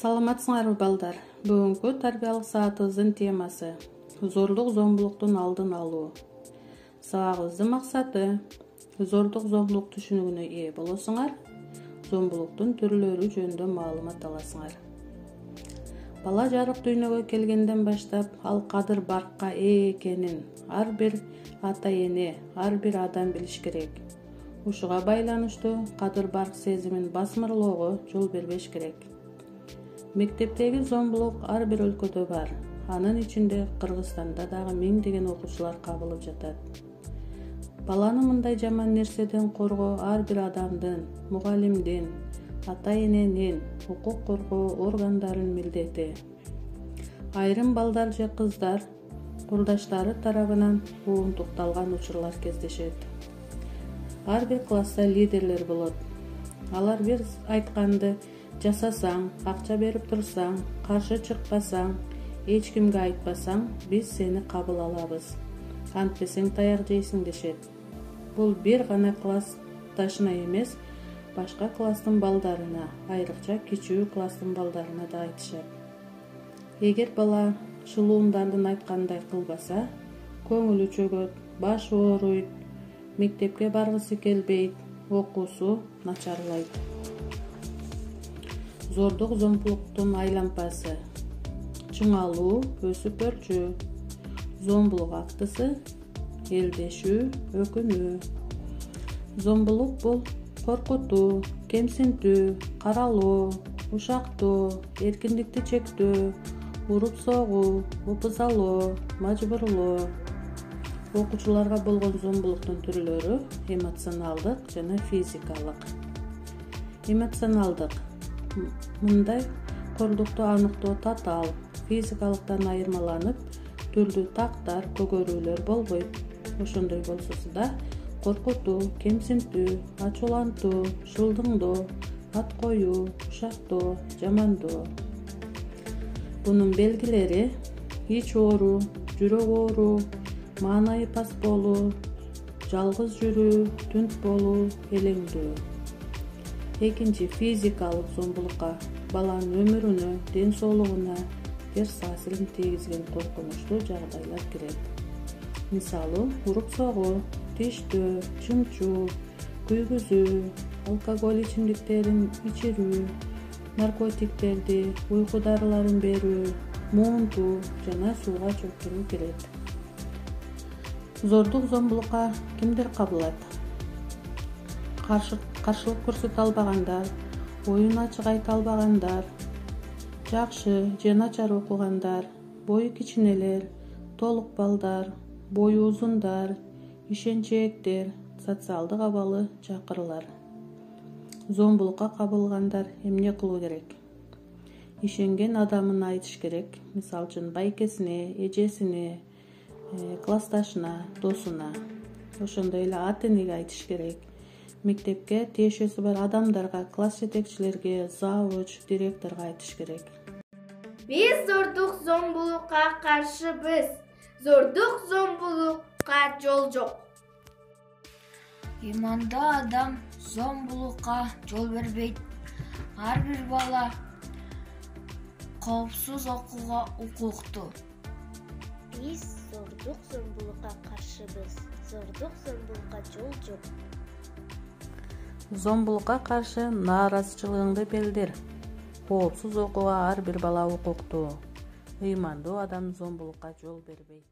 Саламатсыңарбы балдар? Бүгүнкү тарбиялык саатыбыздын темасы зордук зомбулуктун алдын алуу. Сабагыбыздын максаты зордук зомбулук түшүнүгүнө ээ болосуңар, зомбулуктун түрлөрү жөнүндө маалымат аласыңар. Бала жарык дүйнөгө келгенден баштап ал кадыр баркка ээ экенин ар бир ата эне, ар бир адам билиш керек. Ушуга байланыштуу кадыр барк сезимин басмырлоого жол бербеш керек. Мектептеги зомбулук ар бир өлкөдө бар. Анын ичинде Кыргызстанда дагы миңдеген окуучулар кабылып жатат. Баланы мындай жаман нерседен коргоо ар бир адамдын, мугалимдин, ата-эненин, укук коргоо органдарынын милдети. Айрым балдар же кыздар курдаштары тарабынан ууntукталган учурлар кездешет. Ар бир класста лидерлер болот. Алар бир айтканды жасасаң, акча берип турсаң, каршы чыкпасаң, эч кимге айтпасаң, биз сени кабыл алабыз. Антпесең таяк жейсиң дешет. Бул бир гана классташына эмес, башка класстын балдарына, айрыкча кичүү класстын балдарына да айтышат. Эгер бала шылуундардын айткандай кылбаса, көңүлү чөгөт, башы ооруйт, мектепке баргысы келбейт, окуусу начарлайт. Зордук зомбулуктун айлампасы: чыңалуу, өсүп өрчүү, зомбулук актысы, элдешүү, өкүнүү. Зомбулук бул коркутуу, кемсинтүү, каралоо, ушактоо, эркиндикти чектөө, уруп согуу, опузалоо, мажбурлоо. Окуучуларга болгон зомбулуктун түрлөрү эмоционалдык жана физикалык. Эмоционалдык мындай кордукту аныктоо татаал, физикалыктан айырмаланып, түрдүү тактар, көгөрүүлөр болбойт. Ошондой болсо да коркутуу, кемсинтүү, ачуулантуу, шылдыңдоо, ат коюу, ушактоо, жамандоо. Бунун белгилери: ич ооруу, жүрөк ооруу, маанайы пас болуу, жалгыз жүрүү, түнт болуу, элеңдөө. Экинчи, физикалык зомбулукка баланын өмүрүнө, ден соолугуна терс таасирин тийгизген коркунучтуу жагдайлар кирет. Мисалы, уруп согуу, тиштөө, чымчуу, күйгүзүү, алкоголь ичимдиктерин ичирүү, наркотиктерди, уйку дарыларын берүү, муунтуу жана сууга чөктүрүү кирет. Зордук зомбулукка кимдер кабылат? Каршылык көрсөтө албагандар, оюн ачык айта албагандар, жакшы же начар окугандар, бою кичинелер, толук балдар, бою узундар, ишенчээктер, социалдык абалы жакырлар. Зомбулукка кабылгандар эмне кылуу керек? Ишенген адамына айтыш керек. Мисалы үчүн байкесине, эжесине, классташына, досуна. Ошондой эле ата энеге айтыш керек. Мектепке тиешеси бар адамдарга, класс жетекчилерге, завуч, директорго айтыш керек. Биз зордук зомбулукка каршыбыз. Зордук зомбулукка жол жок. Имандуу адам зомбулукка жол бербейт. Ар бир бала коопсуз окууга укуктуу. Биз зордук зомбулукка каршыбыз. Зордук зомбулукка жол жок. Зомбулукка каршы нааразычылыгыңды билдир. Коопсуз окууга ар бир бала укуктуу. Ыймандуу адам зомбулукка жол бербейт.